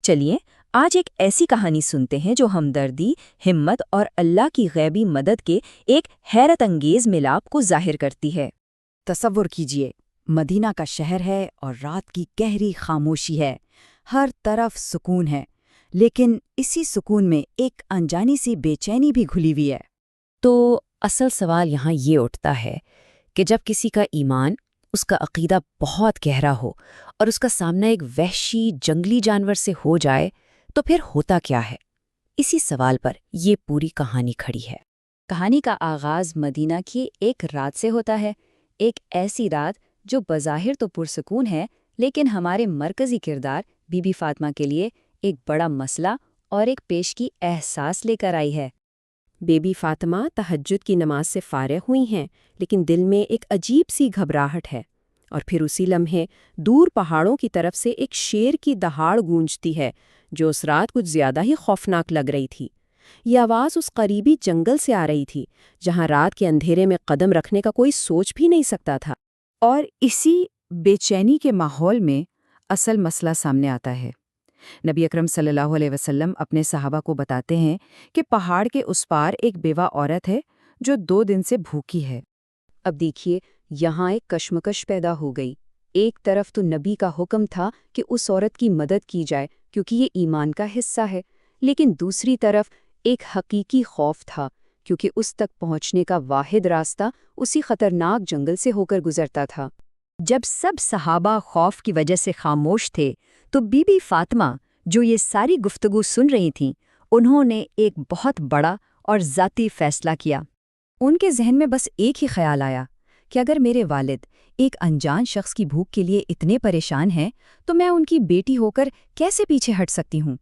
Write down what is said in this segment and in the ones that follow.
چلیے آج ایک ایسی کہانی سنتے ہیں جو ہمدردی، ہمت اور اللہ کی غیبی مدد کے ایک حیرت انگیز ملاپ کو ظاہر کرتی ہے۔ تصور کیجئے، مدینہ کا شہر ہے اور رات کی گہری خاموشی ہے، ہر طرف سکون ہے، لیکن اسی سکون میں ایک انجانی سی بے چینی بھی گھلی ہوئی ہے۔ تو اصل سوال یہاں یہ اٹھتا ہے کہ جب کسی کا ایمان، اس کا عقیدہ بہت گہرا ہو اور اس کا سامنا ایک وحشی جنگلی جانور سے ہو جائے تو پھر ہوتا کیا ہے؟ اسی سوال پر یہ پوری کہانی کھڑی ہے۔ کہانی کا آغاز مدینہ کی ایک رات سے ہوتا ہے، ایک ایسی رات جو بظاہر تو پرسکون ہے، لیکن ہمارے مرکزی کردار بی بی فاطمہ کے لیے ایک بڑا مسئلہ اور ایک پیشگی احساس لے کر آئی ہے۔ بی بی فاطمہ تہجد کی نماز سے فارغ ہوئی ہیں، لیکن دل میں ایک عجیب سی گھبراہٹ ہے، اور پھر اسی لمحے دور پہاڑوں کی طرف سے ایک شیر کی دہاڑ گونجتی ہے جو اس رات کچھ زیادہ ہی خوفناک لگ رہی تھی۔ یہ آواز اس قریبی جنگل سے آ رہی تھی جہاں رات کے اندھیرے میں قدم رکھنے کا کوئی سوچ بھی نہیں سکتا تھا۔ اور اسی بے چینی کے ماحول میں اصل مسئلہ سامنے آتا ہے۔ نبی اکرم صلی اللہ علیہ وسلم اپنے صحابہ کو بتاتے ہیں کہ پہاڑ کے اس پار ایک بیوہ عورت ہے جو 2 دن سے بھوکی ہے۔ اب دیکھیے، یہاں ایک کشمکش پیدا ہو گئی۔ ایک طرف تو نبی کا حکم تھا کہ اس عورت کی مدد کی جائے کیونکہ یہ ایمان کا حصہ ہے، لیکن دوسری طرف ایک حقیقی خوف تھا کیونکہ اس تک پہنچنے کا واحد راستہ اسی خطرناک جنگل سے ہو کر گزرتا تھا۔ جب سب صحابہ خوف کی وجہ سے خاموش تھے تو بی بی فاطمہ، جو یہ ساری گفتگو سن رہی تھیں، انہوں نے ایک بہت بڑا اور ذاتی فیصلہ کیا۔ ان کے ذہن میں بس ایک ہی خیال آیا کہ اگر میرے والد ایک انجان شخص کی بھوک کے لیے اتنے پریشان ہیں تو میں ان کی بیٹی ہو کر کیسے پیچھے ہٹ سکتی ہوں؟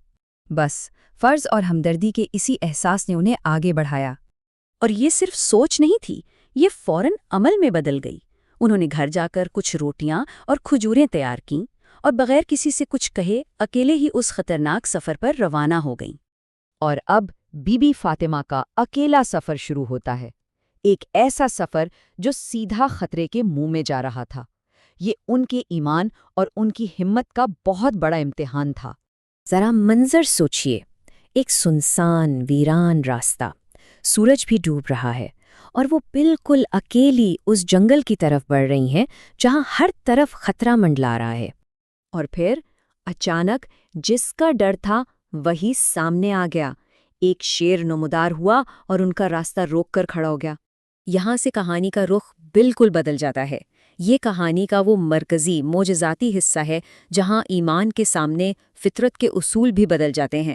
بس فرض اور ہمدردی کے اسی احساس نے انہیں آگے بڑھایا۔ اور یہ صرف سوچ نہیں تھی، یہ فوراً عمل میں بدل گئی۔ انہوں نے گھر جا کر کچھ روٹیاں اور کھجوریں تیار کیں اور بغیر کسی سے کچھ کہے اکیلے ہی اس خطرناک سفر پر روانہ ہو گئیں۔ اور اب بی بی فاطمہ کا اکیلا سفر شروع ہوتا ہے، ایک ایسا سفر جو سیدھا خطرے کے منہ میں جا رہا تھا۔ یہ ان کے ایمان اور ان کی ہمت کا بہت بڑا امتحان تھا۔ ذرا منظر سوچئے، ایک سنسان ویران راستہ، سورج بھی ڈوب رہا ہے، اور وہ بالکل اکیلی اس جنگل کی طرف بڑھ رہی ہیں جہاں ہر طرف خطرہ منڈلا رہا ہے۔ اور پھر اچانک جس کا ڈر تھا وہی سامنے آ گیا۔ ایک شیر نمودار ہوا اور ان کا راستہ روک کر کھڑا ہو گیا۔ یہاں سے کہانی کا رخ بالکل بدل جاتا ہے۔ یہ کہانی کا وہ مرکزی معجزاتی حصہ ہے جہاں ایمان کے سامنے فطرت کے اصول بھی بدل جاتے ہیں۔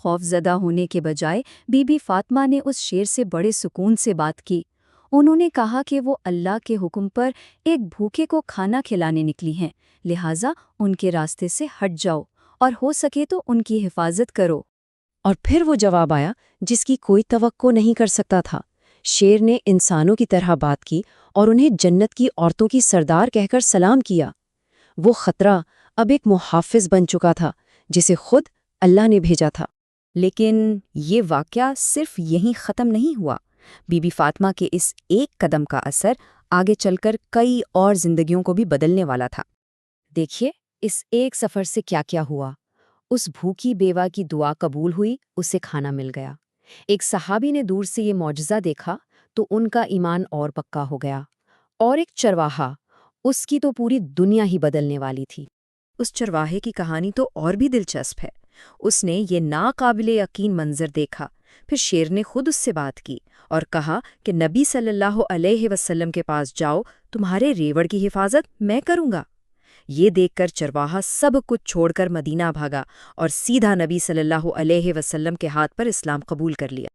خوف زدہ ہونے کے بجائے بی بی فاطمہ نے اس شیر سے بڑے سکون سے بات کی۔ انہوں نے کہا کہ وہ اللہ کے حکم پر ایک بھوکے کو کھانا کھلانے نکلی ہیں، لہٰذا ان کے راستے سے ہٹ جاؤ اور ہو سکے تو ان کی حفاظت کرو۔ اور پھر وہ جواب آیا جس کی کوئی توقع نہیں کر سکتا تھا۔ شیر نے انسانوں کی طرح بات کی اور انہیں جنت کی عورتوں کی سردار کہہ کر سلام کیا۔ وہ خطرہ اب ایک محافظ بن چکا تھا جسے خود اللہ نے بھیجا تھا۔ لیکن یہ واقعہ صرف یہیں ختم نہیں ہوا۔ بی بی فاطمہ کے اس ایک قدم کا اثر آگے چل کر کئی اور زندگیوں کو بھی بدلنے والا تھا۔ دیکھیے، اس ایک سفر سے کیا کیا ہوا۔ اس بھوکی بیوہ کی دعا قبول ہوئی، اسے کھانا مل گیا۔ ایک صحابی نے دور سے یہ معجزہ دیکھا تو ان کا ایمان اور پکا ہو گیا۔ اور ایک چرواہا، اس کی تو پوری دنیا ہی بدلنے والی تھی۔ اس چرواہے کی کہانی تو اور بھی دلچسپ ہے۔ اس نے یہ ناقابل یقین منظر دیکھا، پھر شیر نے خود اس سے بات کی اور کہا کہ نبی صلی اللہ علیہ وسلم کے پاس جاؤ، تمہارے ریوڑ کی حفاظت میں کروں گا۔ یہ دیکھ کر چرواہا سب کچھ چھوڑ کر مدینہ بھاگا اور سیدھا نبی صلی اللہ علیہ وسلم کے ہاتھ پر اسلام قبول کر لیا۔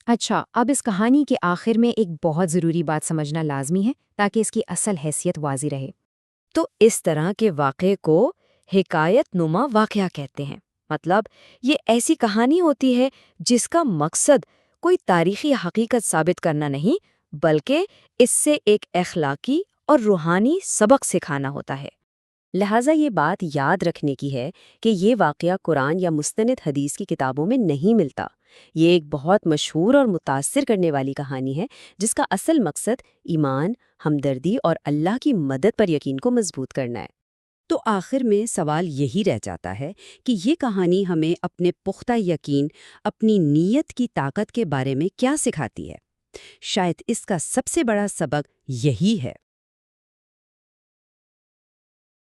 اچھا، اب اس کہانی کے آخر میں ایک بہت ضروری بات سمجھنا لازمی ہے تاکہ اس کی اصل حیثیت واضح رہے۔ تو اس طرح کے واقعے کو حکایت نما واقعہ کہتے ہیں۔ مطلب یہ ایسی کہانی ہوتی ہے جس کا مقصد کوئی تاریخی حقیقت ثابت کرنا نہیں، بلکہ اس سے ایک اخلاقی اور روحانی سبق سکھانا ہوتا ہے۔ لہٰذا یہ بات یاد رکھنے کی ہے کہ یہ واقعہ قرآن یا مستند حدیث کی کتابوں میں نہیں ملتا۔ یہ ایک بہت مشہور اور متاثر کرنے والی کہانی ہے جس کا اصل مقصد ایمان، ہمدردی اور اللہ کی مدد پر یقین کو مضبوط کرنا ہے۔ تو آخر میں سوال یہی رہ جاتا ہے کہ یہ کہانی ہمیں اپنے پختہ یقین، اپنی نیت کی طاقت کے بارے میں کیا سکھاتی ہے؟ شاید اس کا سب سے بڑا سبق یہی ہے